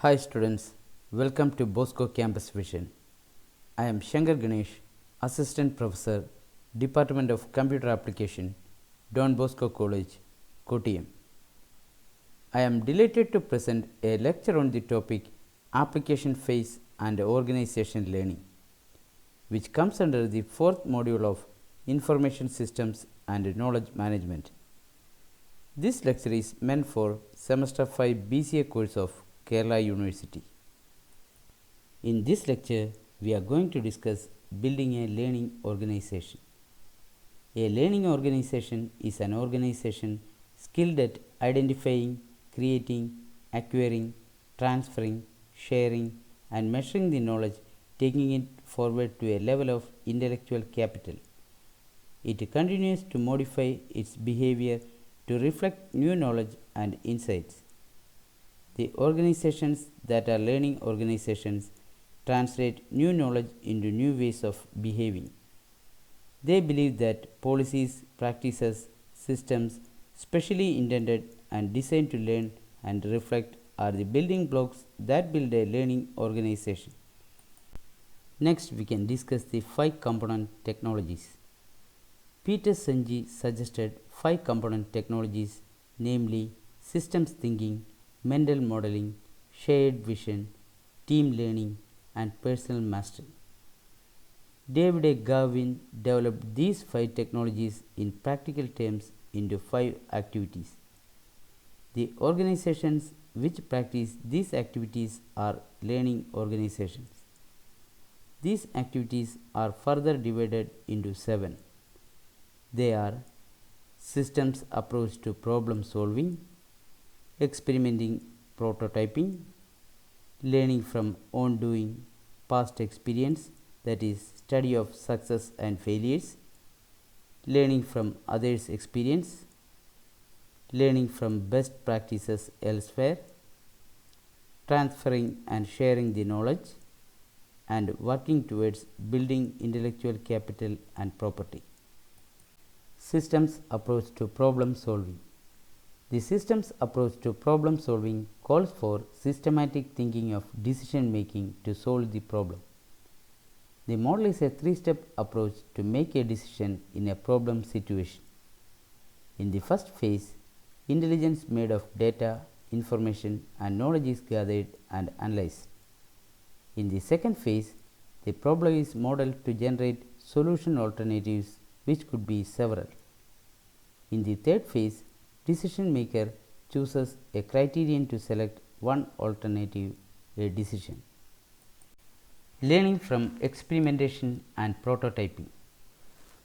Hi students, welcome to Bosco Campus Vision. I am Shankar Ganesh, Assistant Professor, Department of Computer Application, Don Bosco College, Kottayam. I am delighted to present a lecture on the topic Application Phase and Organization Learning, which comes under the fourth module of Information Systems and Knowledge Management. This lecture is meant for Semester 5 BCA course of Kerala University. In this lecture, we are going to discuss building a learning organization. A learning organization is an organization skilled at identifying, creating, acquiring, transferring, sharing, and measuring the knowledge, taking it forward to a level of intellectual capital. It continues to modify its behavior to reflect new knowledge and insights. The organizations that are learning organizations translate new knowledge into new ways of behaving. They believe that policies, practices, systems specially intended and designed to learn and reflect are the building blocks that build a learning organization. Next, we can discuss the 5 component technologies. Peter Senge suggested 5 component technologies, namely systems thinking, mental modeling, shared vision, team learning, and personal mastery. David A. Garvin developed these 5 technologies in practical terms into 5 activities. The organizations which practice these activities are learning organizations. These activities are further divided into 7. They are systems approach to problem solving, experimenting prototyping, learning from on-doing past experience, that is study of success and failures, learning from others' experience, learning from best practices elsewhere, transferring and sharing the knowledge, and working towards building intellectual capital and property. Systems approach to problem solving. The systems approach to problem solving calls for systematic thinking of decision making to solve the problem. The model is a 3-step approach to make a decision in a problem situation. In the first phase, intelligence made of data, information, and knowledge is gathered and analyzed. In the second phase, the problem is modeled to generate solution alternatives, which could be several. In the third phase, decision maker chooses a criterion to select one alternative, a decision. Learning from experimentation and prototyping.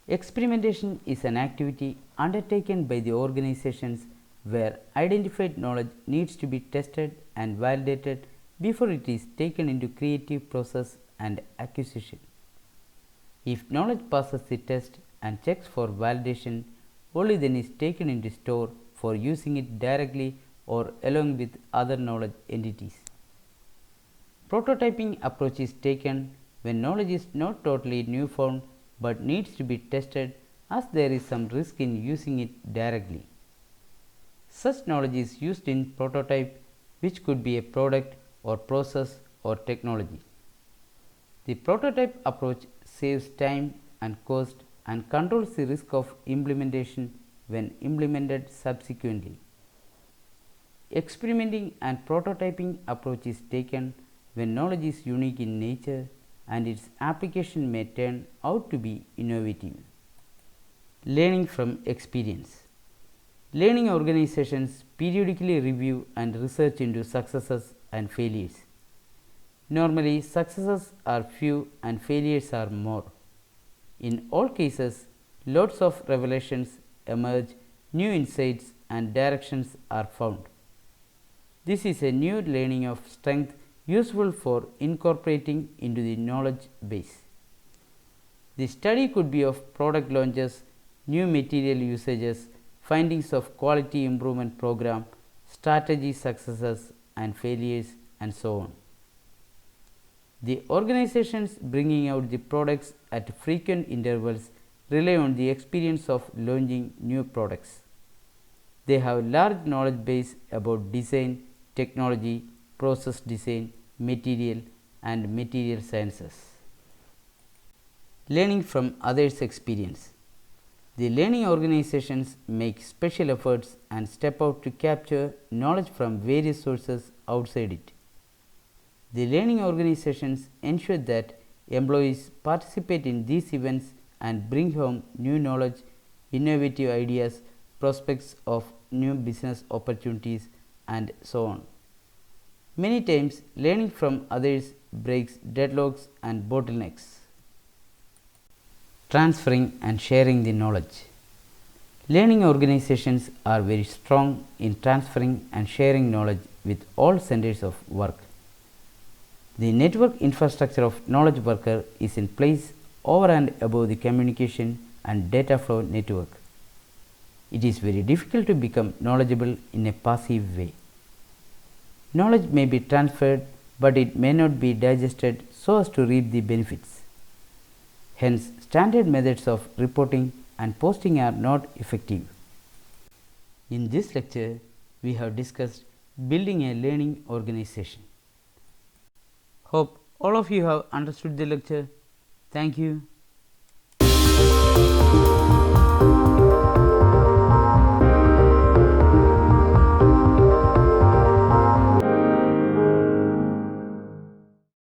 Experimentation is an activity undertaken by the organizations where identified knowledge needs to be tested and validated before it is taken into creative process and acquisition. If knowledge passes the test and checks for validation, only then is taken into store for using it directly or along with other knowledge entities. Prototyping approach is taken when knowledge is not totally newfound but needs to be tested, as there is some risk in using it directly. Such knowledge is used in prototype, which could be a product or process or technology. The prototype approach saves time and cost and controls the risk of implementation when implemented subsequently. Experimenting and prototyping approach is taken when knowledge is unique in nature and its application may turn out to be innovative. Learning from experience. Learning organizations periodically review and research into successes and failures. Normally, successes are few and failures are more. In all cases, lots of revelations emerge, new insights and directions are found. This is a new learning of strength useful for incorporating into the knowledge base. The study could be of product launches, new material usages, findings of quality improvement program, strategy successes and failures, and so on. The organizations bringing out the products at frequent intervals rely on the experience of launching new products. They have large knowledge base about design, technology, process design, material and material sciences. Learning from others' experience. The learning organizations make special efforts and step out to capture knowledge from various sources outside it. The learning organizations ensure that employees participate in these events and bring home new knowledge, innovative ideas, prospects of new business opportunities, and so on. Many times, learning from others breaks deadlocks and bottlenecks. Transferring and sharing the knowledge. Learning organizations are very strong in transferring and sharing knowledge with all centers of work. The network infrastructure of knowledge worker is in place over and above the communication and data flow network. It is very difficult to become knowledgeable in a passive way. Knowledge may be transferred, but it may not be digested so as to reap the benefits. Hence, standard methods of reporting and posting are not effective. In this lecture, we have discussed building a learning organization. Hope all of you have understood the lecture. Thank you.